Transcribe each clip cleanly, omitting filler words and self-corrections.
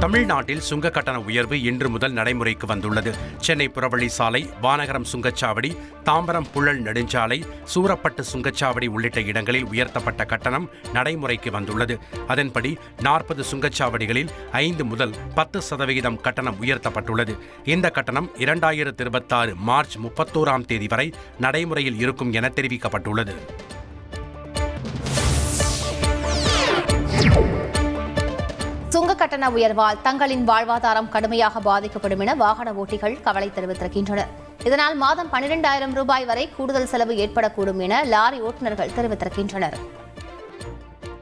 தமிழ்நாட்டில் சுங்க கட்டண உயர்வு இன்று முதல் நடைமுறைக்கு வந்துள்ளது. சென்னை புறவழி சாலை, வானகரம் சுங்கச்சாவடி, தாம்பரம் புழல் நெடுஞ்சாலை, சூரப்பட்டு சுங்கச்சாவடி உள்ளிட்ட இடங்களில் உயர்த்தப்பட்ட கட்டணம் நடைமுறைக்கு வந்துள்ளது. அதன்படி 40 சுங்கச்சாவடிகளில் 5 முதல் 10% கட்டணம் உயர்த்தப்பட்டுள்ளது. இந்த கட்டணம் 2026 மார்ச் 31ஆம் தேதி வரை நடைமுறையில் இருக்கும் என தெரிவிக்கப்பட்டுள்ளது. சுங்க கட்டண உயர்வால் தங்களின் வாழ்வாதாரம் கடுமையாக பாதிக்கப்படும் என வாகன ஓட்டிகள் கவலை தெரிவித்திருக்கின்றனர். இதனால் மாதம் 12,000 ரூபாய் வரை கூடுதல் செலவு ஏற்படக்கூடும் என லாரி ஓட்டுநர்கள் தெரிவித்திருக்கின்றனர்.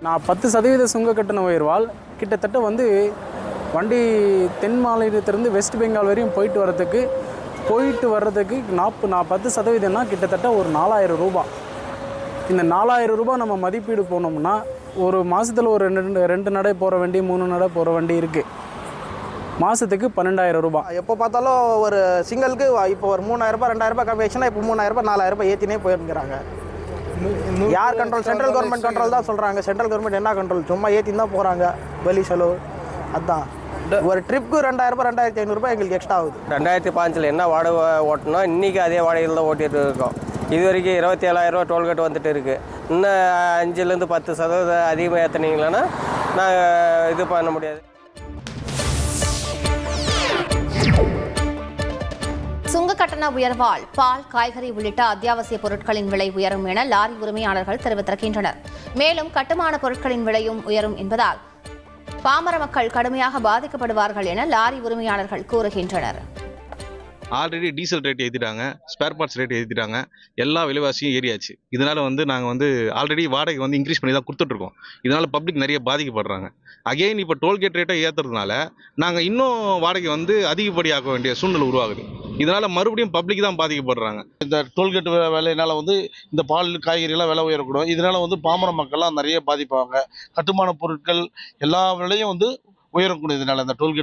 நான் 10% சுங்க கட்டண உயர்வால் கிட்டத்தட்ட வண்டி தென் மாநிலத்திலிருந்து வெஸ்ட் பெங்கால் வரையும் போயிட்டு வர்றதுக்கு 10%னா கிட்டத்தட்ட ஒரு 4,000 ரூபாய். இந்த 4,000 ரூபாய் நம்ம மதிப்பீடு போனோம்னா ஒரு மாதத்தில் ஒரு 2 நடை போகிற வண்டி 3 நடை போகிற வண்டி இருக்குது. மாதத்துக்கு 12,000 ரூபாய். எப்போ பார்த்தாலும் ஒரு சிங்கிளுக்கு இப்போ ஒரு 3,000 ரூபாய் 2,000 ரூபாய் கம்மி ஆச்சுன்னா இப்போ 3,000 ரூபாய் 4,000 ரூபாய் ஏற்றினே போயிருக்கிறாங்க. யார் கண்ட்ரோல்? சென்ட்ரல் கவர்மெண்ட் கண்ட்ரோல் தான் சொல்கிறாங்க. சென்ட்ரல் கவர்மெண்ட் என்ன கண்ட்ரோல்? சும்மா ஏற்றின்னு தான் போகிறாங்க. வெளி செலவு அதுதான். ஒரு ட்ரிப்புக்கு 2,000 ரூபாய் 2,500 ரூபாய் எங்களுக்கு எக்ஸ்ட்ரா ஆகுது. 2005 என்ன வாடகை ஓட்டணும், இன்றைக்கி அதே வாடகையில் தான் ஓட்டிகிட்டு இருக்கோம். இது வரைக்கும் 27,000 ரூபா டோல்கேட் வந்துட்டு இருக்குது. இன்னும் 5% 10% அதிகமாக ஏற்றினீங்களன்னா நாங்கள் இது பண்ண முடியாது. சுங்க கட்டண உயர்வால் பால், காய்கறி உள்ளிட்ட அத்தியாவசிய பொருட்களின் விலை உயரும் என லாரி உரிமையாளர்கள் தெரிவித்திருக்கின்றனர். மேலும் கட்டுமான பொருட்களின் விலையும் உயரும் என்பதால் பாமர மக்கள் கடுமையாக பாதிக்கப்படுவார்கள் என லாரி உரிமையாளர்கள் கூறுகின்றனர். ஆல்ரெடி டீசல் ரேட் ஏற்றிட்டாங்க, ஸ்பேர் பார்ட்ஸ் ரேட் ஏற்றிட்டாங்க, எல்லா விலைவாசியும் ஏறியாச்சு. இதனால் நாங்கள் ஆல்ரெடி வாடகை இன்க்ரீஸ் பண்ணி தான் கொடுத்துட்ருக்கோம். இதனால் பப்ளிக் நிறைய பாதிக்கப்படுறாங்க. அகெயின் இப்போ டோல்கேட் ரேட்டை ஏற்றுறதுனால நாங்கள் இன்னும் வாடகை அதிகப்படியாக்க வேண்டிய சூழ்நிலை உருவாகுது. இதனால் மறுபடியும் பப்ளிக் தான் பாதிக்கப்படுறாங்க. இந்த டோல்கேட் விலையினால் இந்த பால், காய்கறிலாம் விலை உயரக்கூடும். இதனால் பாமர மக்கள்லாம் நிறைய பாதிப்பாங்க. கட்டுமான பொருட்கள் எல்லா விலையும் உயரக்கூடும். இதனால் இந்த டோல்கேட்